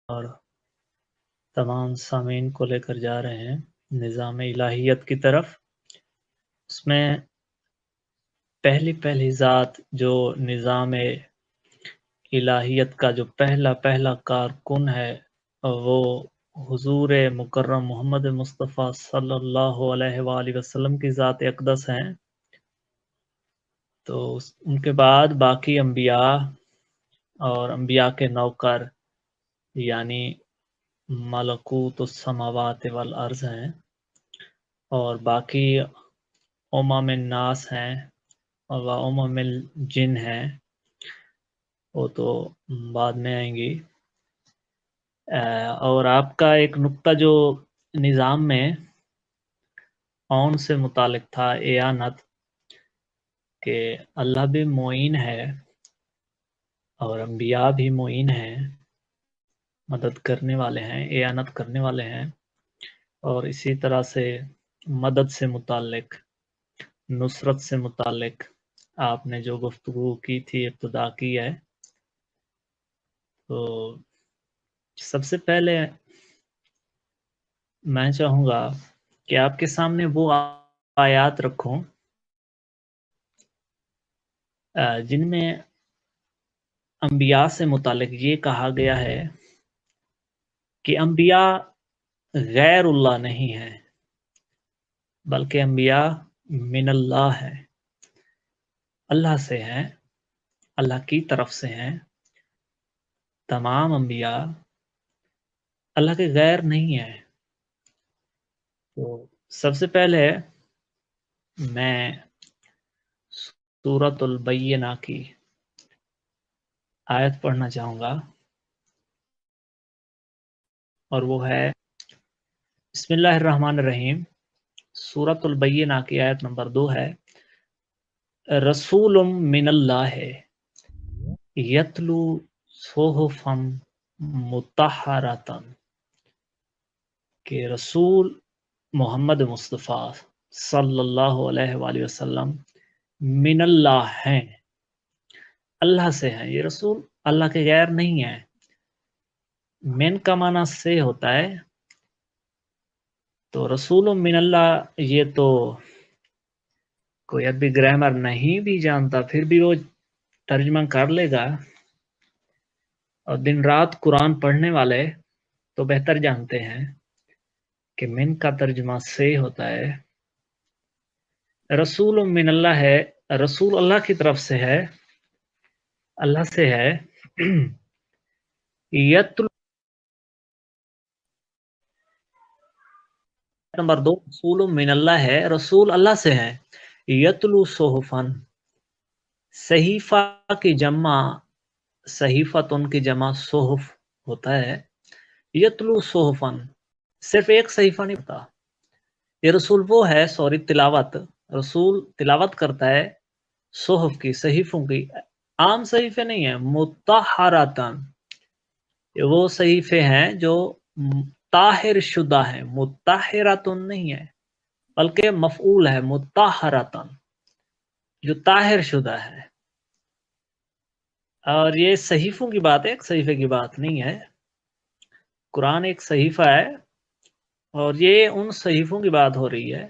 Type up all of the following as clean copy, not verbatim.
اور تمام سامعین کو لے کر جا رہے ہیں نظام الہیت کی طرف۔ اس میں پہلی ذات جو نظام الہیت کا جو پہلا کارکن ہے وہ حضور مکرم محمد مصطفیٰ صلی اللہ علیہ وآلہ وسلم کی ذات اقدس ہیں۔ تو ان کے بعد باقی انبیاء اور انبیاء کے نوکر یعنی ملکوت السماوات والارض ہیں، اور باقی امم الناس ہیں اور امم الجن ہیں، وہ تو بعد میں آئیں گی۔ اور آپ کا ایک نقطہ جو نظام میں اون سے متعلق تھا، اعانت، کہ اللہ بھی معین ہے اور انبیاء بھی معین ہیں، مدد کرنے والے ہیں، اعانت کرنے والے ہیں، اور اسی طرح سے مدد سے متعلق، نصرت سے متعلق آپ نے جو گفتگو کی تھی، ابتدا کی ہے، تو سب سے پہلے میں چاہوں گا کہ آپ کے سامنے وہ آیات رکھوں جن میں انبیاء سے متعلق یہ کہا گیا ہے کہ انبیاء غیر اللہ نہیں ہیں بلکہ انبیاء من اللہ ہیں، اللہ سے ہیں، اللہ کی طرف سے ہیں۔ تمام انبیاء اللہ کے غیر نہیں ہیں۔ تو سب سے پہلے میں سورۃ البینہ کی آیت پڑھنا چاہوں گا، اور وہ ہے بسم اللہ الرحمن الرحیم۔ سورۃ البینہ کی آیت نمبر 2 ہے، رسول من اللہ یتلو صحفا مطہرۃ، کہ رسول محمد مصطفیٰ صلی اللہ علیہ وآلہ وسلم من اللہ ہیں، اللہ سے ہیں۔ یہ رسول اللہ کے غیر نہیں ہیں۔ من کا معنی سے ہوتا ہے، تو رسول من اللہ یہ تو کوئی عربی گرامر نہیں بھی جانتا پھر بھی وہ ترجمہ کر لے گا، اور دن رات قرآن پڑھنے والے تو بہتر جانتے ہیں کہ من کا ترجمہ سے ہوتا ہے۔ رسول من اللہ ہے، رسول اللہ کی طرف سے ہے، اللہ سے ہے۔ یتلو نمبر 2 رسول من اللہ ہے، رسول اللہ سے ہے۔ یتلو صحفن، صحیفہ کی جمع، صحیفتن کی جمع صحف ہوتا ہے۔ یتلو صحفن، صرف ایک صحیفہ نہیں ہوتا، یہ رسول وہ ہے، تلاوت، رسول تلاوت کرتا ہے صحف کی، صحیفوں کی، عام صحیفے نہیں ہیں، مطہراتن، یہ وہ صحیفے ہیں جو طاہر شدہ ہیں، مطہراتن نہیں ہے بلکہ مفعول ہے، مطہراتن، جو طاہر شدہ ہے۔ اور یہ صحیفوں کی بات ہے، ایک صحیفے کی بات نہیں ہے۔ قرآن ایک صحیفہ ہے، اور یہ ان صحیفوں کی بات ہو رہی ہے۔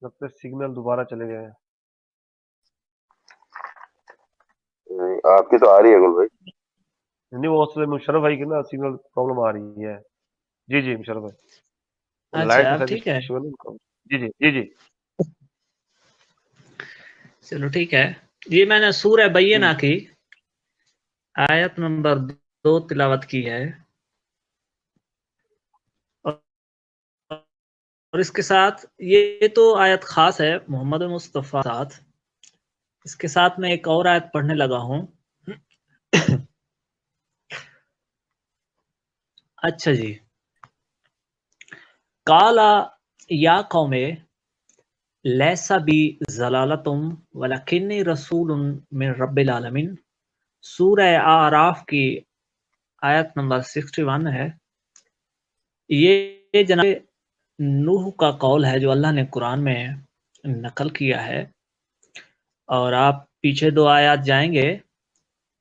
لگتا ہے سگنل دوبارہ چلے گئے ہیں۔ آپ کی تو آ رہی ہے گل بھائی، نہیں وہ اصل میں مشرف بھائی کی نا سگنل پرابلم آ رہی ہے۔ جی جی مشرف بھائی، لائٹ اچھا کا ٹھیک ہے، ایشو ہے نا۔ جی جی جی جی چلو ٹھیک ہے۔ یہ میں نے سورہ بینہ کی آیت نمبر 2 تلاوت کی ہے، اور اس کے ساتھ یہ تو آیت خاص ہے محمد مصطفیٰ ساتھ، اس کے ساتھ میں ایک اور آیت پڑھنے لگا ہوں۔ اچھا جی، کالا یا قوم لیسا بی ضلالتم ولکنی رسول من رب العالمین، سورہ اعراف کی آیت نمبر 61 ہے۔ یہ جناب نوح کا قول ہے جو اللہ نے قرآن میں نقل کیا ہے۔ اور آپ پیچھے 2 آیات جائیں گے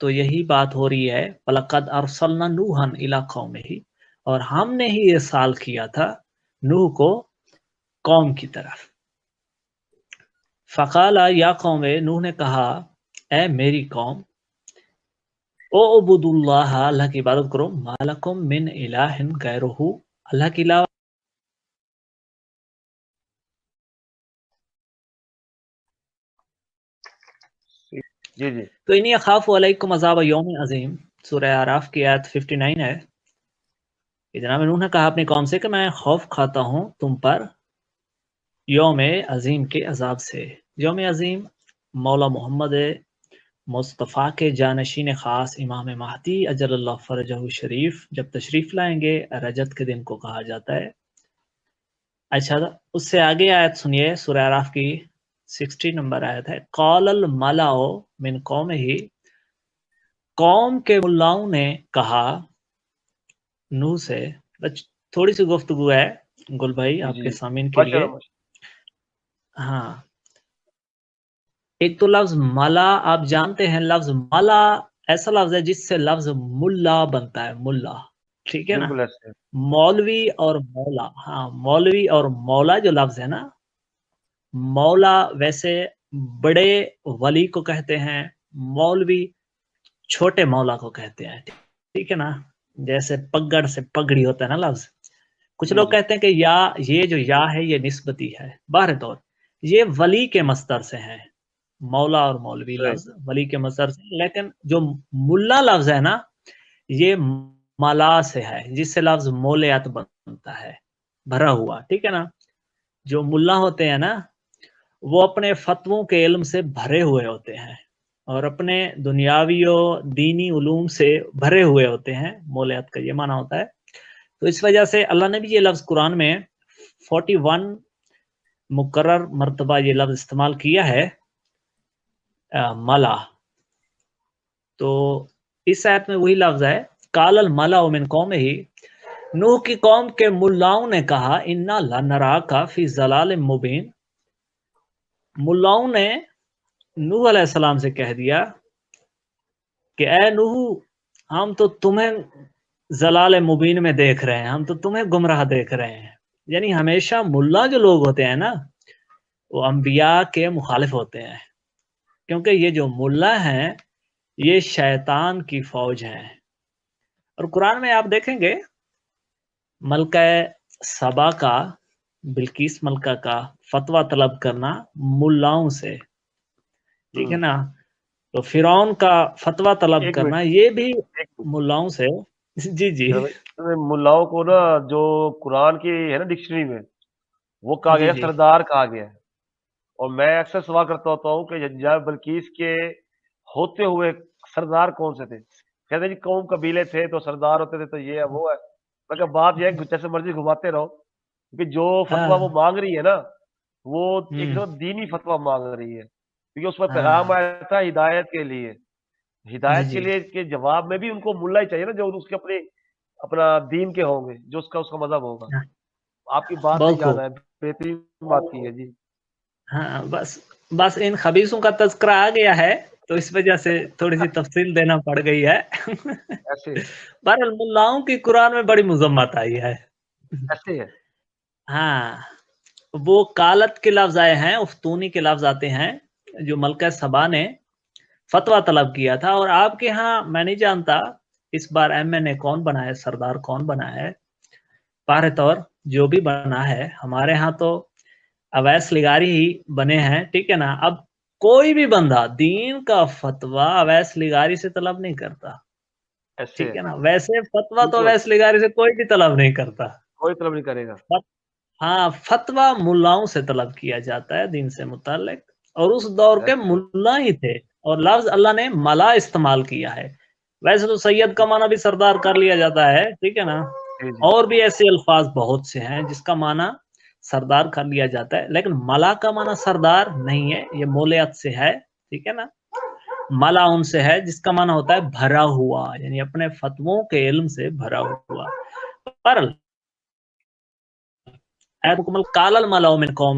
تو یہی بات ہو رہی ہے، وَلَقَدْ أَرْسَلْنَا نُوحًا إِلَىٰ قَوْمِهِ، اور ہم نے ہی ارسال کیا تھا نوح کو قوم کی طرف. فَقَالَ یا قوم، نوح نے کہا اے میری قوم، اعبدوا اللہ، اللہ کی عبادت کرو، ما لکم من الہ غیرہ، اللہ کے علاوہ جی جی تو انی اخاف علیکم عذاب یوم عظیم. سورہ اعراف کی آیت 59 ہے کہ جناب نوح نے کہا اپنی قوم سے کہ میں خوف کھاتا ہوں تم پر یوم عظیم کے عذاب سے. یوم عظیم مولا محمد مصطفیٰ کے جانشین خاص امام مہدی اجل اللہ فرجہ شریف جب تشریف لائیں گے رجت کے دن کو کہا جاتا ہے. اچھا اس سے آگے آیت سنیے، سورہ اعراف کی 60 نمبر آیت ہے. قال الملأ من قومہ، قوم کے ملاؤں نے کہا نوح سے. تھوڑی سی گفتگو ہے گل بھائی آپ جی کے سامعین کے ماشاء لیے. اللہ ہاں، ایک تو لفظ ملا، آپ جانتے ہیں لفظ ملا ایسا لفظ ہے جس سے لفظ ملا بنتا ہے، ملا، ٹھیک ہے نا. بالکل ایسے مولوی اور مولا، ہاں مولوی اور مولا جو لفظ ہے نا، مولا ویسے بڑے ولی کو کہتے ہیں، مولوی چھوٹے مولا کو کہتے ہیں، ٹھیک ہے نا. جیسے پگڑ سے پگڑی ہوتا ہے نا لفظ. کچھ جی لوگ جی کہتے ہیں کہ یا، یہ جو یا ہے یہ نسبتی ہے. باہر طور یہ ولی کے مصدر سے ہے، مولا اور مولوی صحیح لفظ ولی کے مصدر سے، لیکن جو ملا لفظ ہے نا یہ ملا سے ہے جس سے لفظ مولیات بنتا ہے، بھرا ہوا، ٹھیک ہے نا. جو ملا ہوتے ہیں نا وہ اپنے فتووں کے علم سے بھرے ہوئے ہوتے ہیں اور اپنے دنیاوی و دینی علوم سے بھرے ہوئے ہوتے ہیں، مولیات کا یہ معنی ہوتا ہے. تو اس وجہ سے اللہ نے بھی یہ لفظ قرآن میں 41 مقرر مرتبہ یہ لفظ استعمال کیا ہے، ملا. تو اس آیت میں وہی لفظ ہے، قال الملأ من قومہ، نوح کی قوم کے ملاؤں نے کہا انا لنراک فی ضلال مبین. ملاؤں نے نوح علیہ السلام سے کہہ دیا کہ اے نوح ہم تو تمہیں ضلال مبین میں دیکھ رہے ہیں، ہم تو تمہیں گمراہ دیکھ رہے ہیں. یعنی ہمیشہ ملا جو لوگ ہوتے ہیں نا وہ انبیاء کے مخالف ہوتے ہیں، کیونکہ یہ جو ملا ہیں یہ شیطان کی فوج ہیں. اور قرآن میں آپ دیکھیں گے ملکہ سبا کا، بلقیس ملکہ کا فتویٰ طلب کرنا ملاؤں سے، ٹھیک ہے نا. تو فرعون کا فتویٰ طلب ایک کرنا منٹ یہ بھی ایک منٹ ملاؤں سے. جی جی ملاؤں کو نا جو قرآن کی ہے نا ڈکشنری میں وہ کہا جی گیا جی سردار کہا گیا ہے. اور میں اکثر سوال کرتا ہوتا ہوں کہ جناب بلقیس کے ہوتے ہوئے سردار کون سے تھے؟ کہتے ہیں جی قوم قبیلے تھے تو سردار ہوتے تھے، تو یہ ہے وہ ہے. مگر بات یہ ہے کہ جیسے مرضی گھماتے رہو، کیونکہ جو فتویٰ وہ مانگ رہی ہے نا وہ ایک دم دینی فتویٰ مانگ رہی ہے، کیونکہ اس پر پیغام آیا تھا ہدایت کے لیے. جی ہدایت کے جی لیے کے جواب میں بھی ان کو ملا ہی چاہیے نا جو اس کے اپنا دین کے ہوں گے، جو اس کا مذہب ہوگا. آپ کی بات سے بہت یاد خوب. ہے، بہترین بات کی ہے. جی ہاں بس ان خبیثوں کا تذکرہ آ گیا ہے تو اس وجہ سے تھوڑی سی تفصیل دینا پڑ گئی ہے. ایسے بہرحال ملاؤں کی قرآن میں بڑی مذمت آئی ہے. ایسے ہے ہاں، وہ کالت کے لفظ آئے ہیں، افتونی کے لفظ آتے ہیں جو ملکہ سبا نے فتویٰ طلب کیا تھا. اور آپ کے ہاں میں نہیں جانتا اس بار MNA کون بنا ہے، سردار کون بنا ہے. پارے طور جو بھی بنا ہے، ہمارے ہاں تو اویس لغاری ہی بنے ہیں، ٹھیک ہے نا. اب کوئی بھی بندہ دین کا فتویٰ اویس لغاری سے طلب نہیں کرتا، ایسے ٹھیک ہے ہے نا. ویسے فتویٰ تو بالکل اویس لغاری سے کوئی بھی طلب نہیں کرتا. کوئی طلب نہیں کرے گا. ہاں، فتویٰ ملاؤں سے طلب کیا جاتا ہے دین سے متعلق، اور اس دور کے ایسے ملا ہی تھے. اور لفظ اللہ نے ملا استعمال کیا ہے. ویسے تو سید کا معنی بھی سردار کر لیا جاتا ہے، ٹھیک ہے نا. جی جی اور بھی ایسے الفاظ بہت سے ہیں جس کا معنی سردار کر لیا جاتا ہے، لیکن ملا کا معنی سردار نہیں ہے، یہ مولیت سے ہے، ٹھیک ہے نا. ملا ان سے ہے جس کا معنی ہوتا ہے بھرا ہوا، یعنی اپنے فتووں کے علم سے بھرا ہوا. پر ایت مکمل قال الملأ من قوم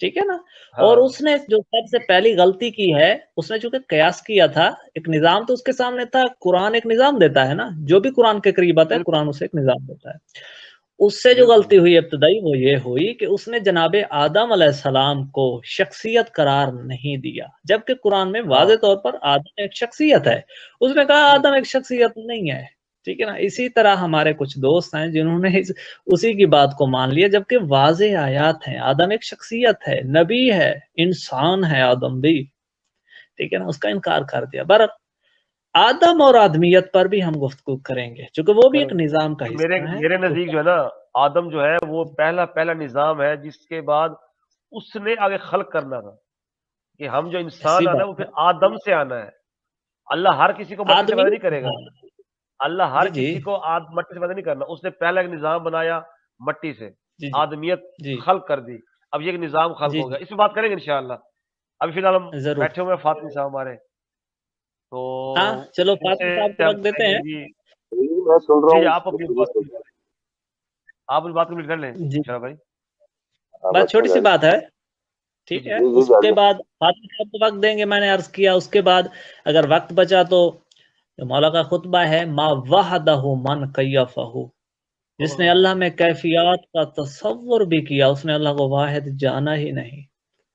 ٹھیک ہے نا. ہاں اور اس نے جو سب سے پہلی غلطی کی ہے، اس نے چونکہ قیاس کیا تھا، ایک نظام تو اس کے سامنے تھا، قرآن ایک نظام دیتا ہے نا، جو بھی قرآن کے قریب آتا ہے بالکل قرآن اسے ایک نظام دیتا ہے. اس سے جو بالکل غلطی ہوئی ابتدائی وہ یہ ہوئی کہ اس نے جناب آدم علیہ السلام کو شخصیت قرار نہیں دیا، جبکہ قرآن میں ہاں واضح طور پر آدم ایک شخصیت ہے. اس نے کہا بالکل آدم ایک شخصیت نہیں ہے. ٹھیک ہے نا. اسی طرح ہمارے کچھ دوست ہیں جنہوں نے اسی کی بات کو مان لیا، جبکہ واضح آیات ہیں. آدم ایک شخصیت ہے، نبی ہے، انسان ہے آدم بھی. ٹھیک ہے نا. اس کا انکار کر دیا. آدم اور آدمیت پر بھی ہم گفتگو کریں گے، چونکہ وہ بھی ایک نظام کا میرے حصہ ہے. میرے نزدیک جو ہے نا، آدم جو ہے وہ پہلا نظام ہے جس کے بعد اس نے آگے خلق کرنا تھا کہ ہم جو ایسی انسان آنا ہے وہ بات پھر ہے. آدم سے آنا ہے. اللہ ہر کسی کو مٹی سے پیدا آدمی. نہیں کرے گا. ہاں. اللہ ہر جی جی کسی کو مٹی سے پیدا نہیں کرنا. اس نے پہلا ایک نظام بنایا مٹی سے، جی جی آدمیت جی خلق کر دی. اب یہ ایک نظام خلق جی ہو گیا، جی اس پہ بات کریں گے انشاءاللہ. ابھی فی الحال ہم ضرور. بیٹھے ہوئے ہیں فاطمی صاحب ہمارے، تو ہاں چلو ان فاطمہ سے صاحب کو ہم وقت دیتے کریں گے ہیں. جی. میں سن رہا جی ہوں آپ اپنی گفتگو بات سن رہا آپ اپنی بات کمپلیٹ کر لیں جی. شرف بھائی. ہوں. ہاں بات بس چھوٹی سی جاری بات ہے. جی ٹھیک جی ہے. جی جی اس کے جاری بعد فاطمہ صاحب کو وقت دیں گے، میں نے عرض کیا. اس کے بعد اگر وقت بچا تو جو مولا کا خطبہ ہے، ما وحدہ من کیفہ، جس نے اللہ میں کیفیات کا تصور بھی کیا، اس نے اللہ کو واحد جانا ہی نہیں.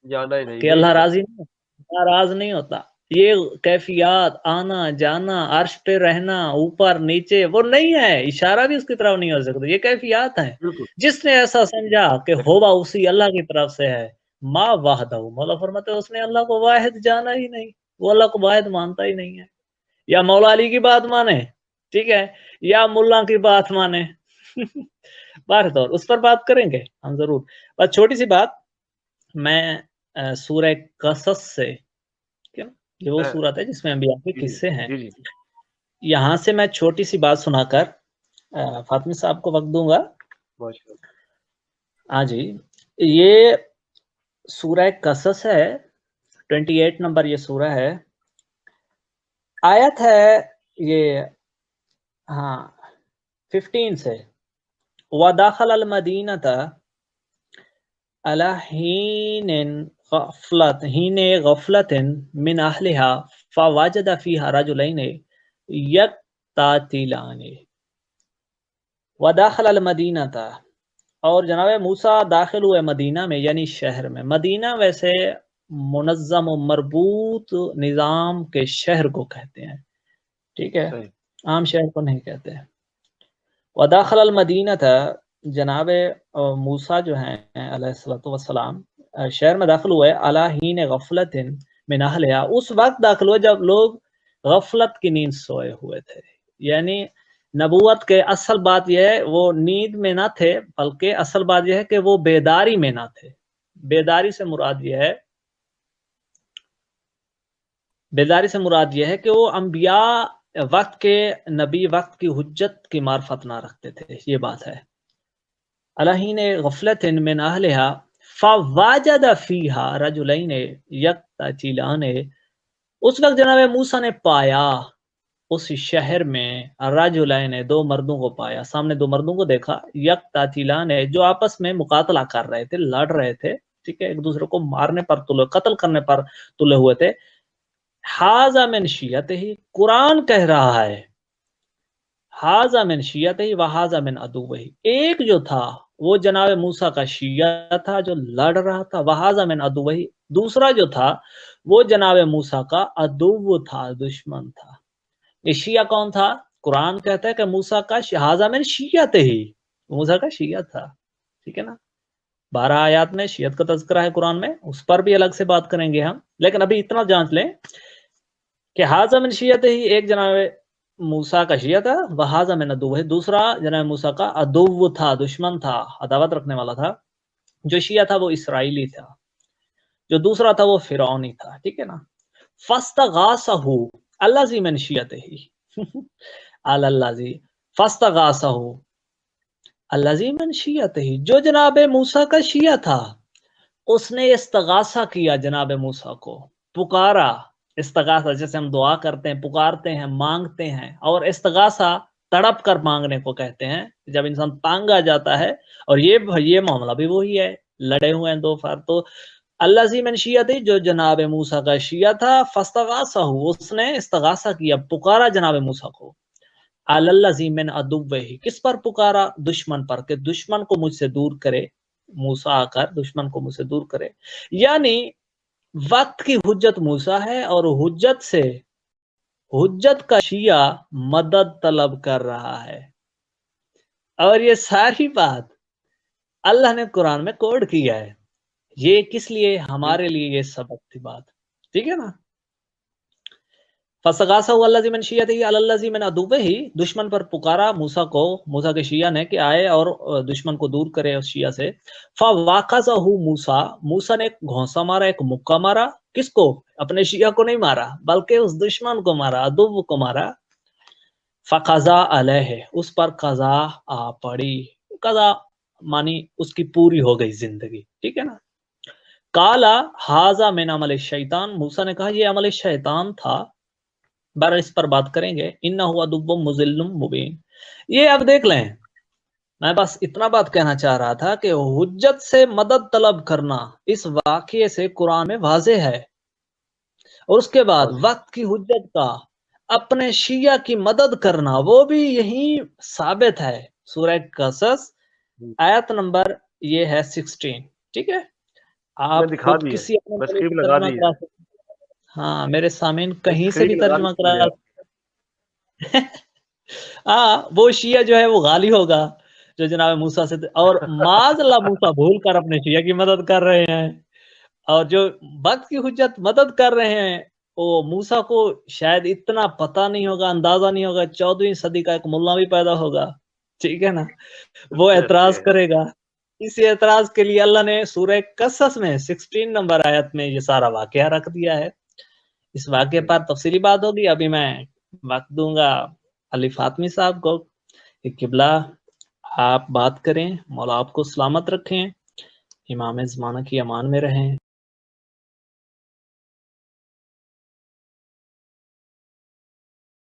جانا ہی نہیں، کہ یہی اللہ تو ہے. راضی نہیں ہوتا، ناراض نہیں ہوتا. یہ کیفیات، آنا جانا، عرش پہ رہنا، اوپر نیچے، وہ نہیں ہے. اشارہ بھی اس کی طرف نہیں ہو سکتا. یہ کیفیات ہیں. بالکل جس نے ایسا سمجھا کہ بالکل ہوبا اسی اللہ کی طرف سے ہے، ما واحدہ، مولا فرماتے ہیں اس نے اللہ کو واحد جانا ہی نہیں. وہ اللہ کو واحد مانتا ہی نہیں ہے. یا مولا علی کی بات مانے، ٹھیک ہے، یا ملا کی بات مانے. بار طور اس پر بات کریں گے ہم ضرور. بس چھوٹی سی بات، میں سورہ قصص سے، یہ وہ سورت ہے جس میں انبیاء کے جی قصے ہیں، جی جی یہاں سے میں چھوٹی سی بات سنا کر فاطمی صاحب کو وقت دوں گا. ماشاء ہاں جی. یہ سورہ قصص ہے، 28 نمبر یہ سورہ ہے. آیت ہے یہ، ہاں، 15 سے. وَدَخَلَ الْمَدِينَةَ عَلَى حِينِ غَفْلَةٍ مِّنْ أَهْلِهَا فَوَجَدَ فِيهَا رَجُلَيْنِ يَقْتَتِلَانِ. وَدَخَلَ الْمَدِينَةَ، اور جناب موسیٰ داخل ہوئے مدینہ میں، یعنی شہر میں. مدینہ ویسے منظم و مربوط نظام کے شہر کو کہتے ہیں. ٹھیک ہے. صحیح. عام شہر کو نہیں کہتے. وداخل المدینہ تھا، جناب موسیٰ جو ہیں علیہ الصلوۃ والسلام شہر میں داخل ہوئے، علی حین غفلت من اہلہا، اس وقت داخل ہوئے جب لوگ غفلت کی نیند سوئے ہوئے تھے. یعنی نبوت کے اصل بات یہ ہے وہ نیند میں نہ تھے، بلکہ اصل بات یہ ہے کہ وہ بیداری میں نہ تھے. بیداری سے مراد یہ ہے، بیداری سے مراد یہ ہے کہ وہ انبیاء وقت کے نبی، وقت کی حجت کی معرفت نہ رکھتے تھے. یہ بات ہے. الحین غفلت من اہلہا فواجد فیہا رجلین یقتتلان، اس وقت جناب موسیٰ نے پایا اس شہر میں رجلین، دو مردوں کو پایا. سامنے دو مردوں کو دیکھا، یقتتلان، جو آپس میں مقاتلہ کر رہے تھے، لڑ رہے تھے. ٹھیک ہے. ایک دوسرے کو مارنے پر تلے، قتل کرنے پر تلے ہوئے تھے. حاذا من شیعتہ، قرآن کہہ رہا ہے حاذا من شیعتہ وحاذا من عدوہ، ایک جو تھا وہ جناب موسیٰ کا شیعہ تھا جو لڑ رہا تھا، وحاذا من عدوہ، دوسرا جو تھا وہ جناب موسیٰ کا عدو تھا، دشمن تھا. یہ شیعہ کون تھا؟ قرآن کہتا ہے کہ موسیٰ کا حاذا من شیعتہ، موسیٰ کا شیعہ تھا. ٹھیک ہے نا. 12 آیات میں شیعت کا تذکرہ ہے قرآن میں، اس پر بھی الگ سے بات کریں گے ہم. لیکن ابھی اتنا جانچ لیں کہ حاذا من شیعتہ ہی، ایک جناب موسیٰ کا شیعہ تھا، وحاذا من عدوہ، دوسرا جناب موسیٰ کا عدو تھا، دشمن تھا، عداوت رکھنے والا تھا. جو شیعہ تھا وہ اسرائیلی تھا، جو دوسرا تھا وہ فرعونی تھا. ٹھیک ہے نا. فاستغاثہ الذی من شیعتہ الذی فاستغاثہ الذی من شیعتہ، جو جناب موسیٰ کا شیعہ تھا اس نے استغاثہ کیا جناب موسیٰ کو، پکارا. استغاثہ جیسے ہم دعا کرتے ہیں، پکارتے ہیں، مانگتے ہیں، اور استغاثہ تڑپ کر مانگنے کو کہتے ہیں، جب انسان تانگ آ جاتا ہے. اور یہ معاملہ بھی وہی ہے. لڑے ہوئے ہیں دو فرق. تو الذی من شیعتی جو جناب موسیٰ کا شیعہ تھا فاستغاثہ اس نے استغاثہ کیا پکارا جناب موسیٰ کو علی الذی من عدوہ کس پر پکارا دشمن پر کہ دشمن کو مجھ سے دور کرے موسیٰ آ کر دشمن کو مجھ سے دور کرے یعنی وقت کی حجت موسیٰ ہے اور حجت سے حجت کا شیعہ مدد طلب کر رہا ہے اور یہ ساری بات اللہ نے قرآن میں کوڈ کیا ہے یہ کس لیے ہمارے لیے یہ سبق تھی بات ٹھیک ہے نا فَاسْتَغَاثَهُ الَّذِي مِنْ شِيَعَتِهِ عَلَى الَّذِي مِنْ عَدُوِّهِ دشمن پر پکارا موسیٰ کو موسیٰ کے شیعہ نے کہ آئے اور دشمن کو دور کرے اس شیعہ سے فَوَاقَذَهُ موسیٰ نے ایک گھونسا مارا ایک مکہ مارا کس کو اپنے شیعہ کو نہیں مارا بلکہ اس دشمن کو مارا عدو کو مارا فَقَضَى عَلَيْهِ اس پر قضا آ پڑی قضا مانی اس کی پوری ہو گئی زندگی ٹھیک ہے نا قَالَ هَذَا مِنْ عَمَلِ الشَّيْطَانِ موسیٰ نے کہا یہ عمل شیطان تھا بار اس پر بات کریں گے انہو عدو مضل مبین یہ اب دیکھ لیں میں بس اتنا بات کہنا چاہ رہا تھا کہ حجت سے مدد طلب کرنا اس واقعے سے قرآن میں واضح ہے اور اس کے بعد وقت کی حجت کا اپنے شیعہ کی مدد کرنا وہ بھی یہی ثابت ہے سورہ قصص آیت نمبر یہ ہے 16 ٹھیک ہے آپ خود کسی اپنے ہاں میرے سامعین کہیں سے بھی ترجمہ کرا ہاں وہ شیعہ جو ہے وہ غالی ہوگا جو جناب موسیٰ سے اور معاذ اللہ موسیٰ بھول کر اپنے شیعہ کی مدد کر رہے ہیں اور جو وقت کی حجت مدد کر رہے ہیں وہ موسیٰ کو شاید اتنا پتہ نہیں ہوگا اندازہ نہیں ہوگا 14ویں صدی کا ایک ملا بھی پیدا ہوگا ٹھیک ہے نا وہ اعتراض کرے گا اس اعتراض کے لیے اللہ نے سورہ قصص میں 16 نمبر آیت میں یہ سارا واقعہ رکھ دیا ہے اس واقعے پر تفصیلی بات ہوگی ابھی میں وقت دوں گا علی فاطمی صاحب کو کہ قبلہ آپ بات کریں مولا آپ کو سلامت رکھیں امام زمانہ کی امان میں رہیں